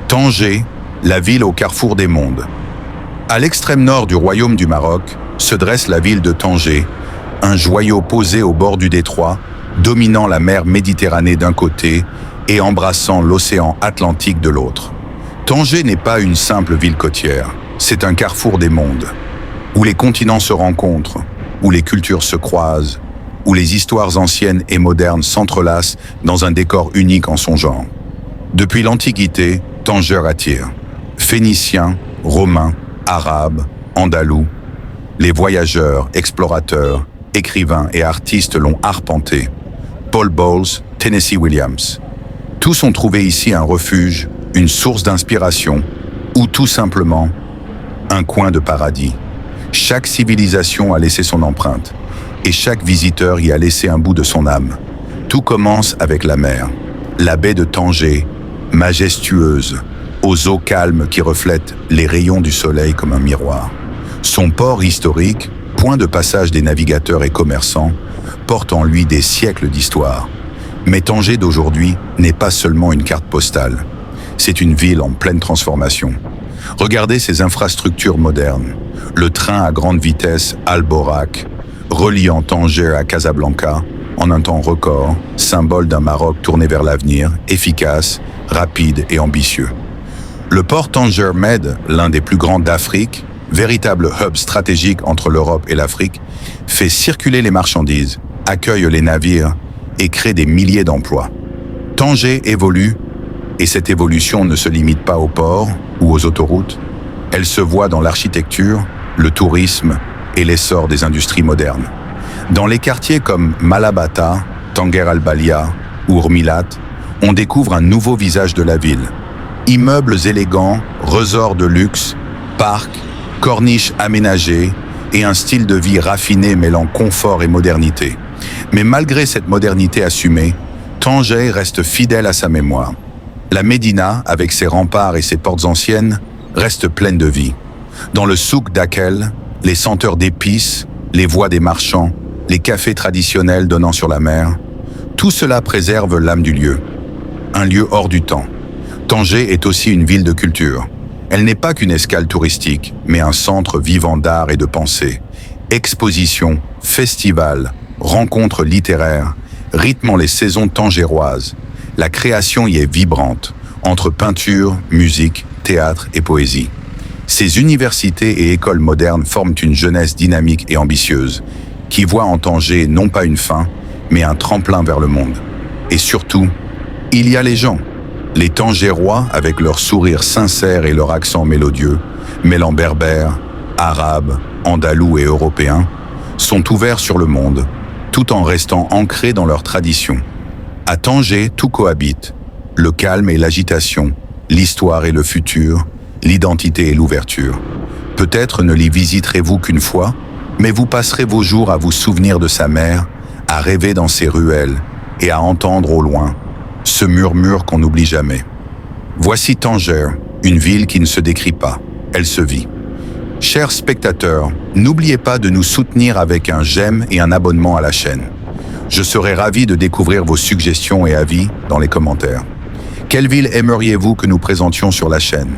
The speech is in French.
Tanger, la ville au carrefour des mondes. À l'extrême nord du royaume du Maroc se dresse la ville de Tanger, un joyau posé au bord du détroit, dominant la mer Méditerranée d'un côté et embrassant l'océan Atlantique de l'autre. Tanger n'est pas une simple ville côtière, c'est un carrefour des mondes, où les continents se rencontrent, où les cultures se croisent, où les histoires anciennes et modernes s'entrelacent dans un décor unique en son genre. Depuis l'Antiquité, Tanger attire. Phéniciens, Romains, Arabes, Andalous, les voyageurs, explorateurs, écrivains et artistes l'ont arpenté. Paul Bowles, Tennessee Williams. Tous ont trouvé ici un refuge, une source d'inspiration, ou tout simplement un coin de paradis. Chaque civilisation a laissé son empreinte, et chaque visiteur y a laissé un bout de son âme. Tout commence avec la mer, la baie de Tanger, majestueuse, aux eaux calmes qui reflètent les rayons du soleil comme un miroir. Son port historique, point de passage des navigateurs et commerçants, porte en lui des siècles d'histoire. Mais Tanger d'aujourd'hui n'est pas seulement une carte postale. C'est une ville en pleine transformation. Regardez ses infrastructures modernes. Le train à grande vitesse Al Borak, reliant Tanger à Casablanca, en un temps record, symbole d'un Maroc tourné vers l'avenir, efficace, rapide et ambitieux. Le port Tanger Med, l'un des plus grands d'Afrique, véritable hub stratégique entre l'Europe et l'Afrique, fait circuler les marchandises, accueille les navires et crée des milliers d'emplois. Tanger évolue, et cette évolution ne se limite pas au port ou aux autoroutes. Elle se voit dans l'architecture, le tourisme et l'essor des industries modernes. Dans les quartiers comme Malabata, Tanger Al-Balia ou Urmilat, on découvre un nouveau visage de la ville. Immeubles élégants, resorts de luxe, parcs, corniches aménagées et un style de vie raffiné mêlant confort et modernité. Mais malgré cette modernité assumée, Tanger reste fidèle à sa mémoire. La Médina, avec ses remparts et ses portes anciennes, reste pleine de vie. Dans le souk d'Akel, les senteurs d'épices, les voix des marchands, les cafés traditionnels donnant sur la mer, tout cela préserve l'âme du lieu. Un lieu hors du temps. Tanger est aussi une ville de culture. Elle n'est pas qu'une escale touristique, mais un centre vivant d'art et de pensée. Expositions, festivals, rencontres littéraires, rythmant les saisons tangéroises. La création y est vibrante, entre peinture, musique, théâtre et poésie. Ces universités et écoles modernes forment une jeunesse dynamique et ambitieuse, qui voit en Tanger non pas une fin, mais un tremplin vers le monde. Et surtout, il y a les gens. Les Tangérois, avec leur sourire sincère et leur accent mélodieux, mêlant berbères, arabes, andalous et européens, sont ouverts sur le monde, tout en restant ancrés dans leur tradition. À Tanger, tout cohabite. Le calme et l'agitation, l'histoire et le futur, l'identité et l'ouverture. Peut-être ne l'y visiterez-vous qu'une fois, mais vous passerez vos jours à vous souvenir de sa mère, à rêver dans ses ruelles et à entendre au loin ce murmure qu'on n'oublie jamais. Voici Tanger, une ville qui ne se décrit pas, elle se vit. Chers spectateurs, n'oubliez pas de nous soutenir avec un j'aime et un abonnement à la chaîne. Je serai ravi de découvrir vos suggestions et avis dans les commentaires. Quelle ville aimeriez-vous que nous présentions sur la chaîne ?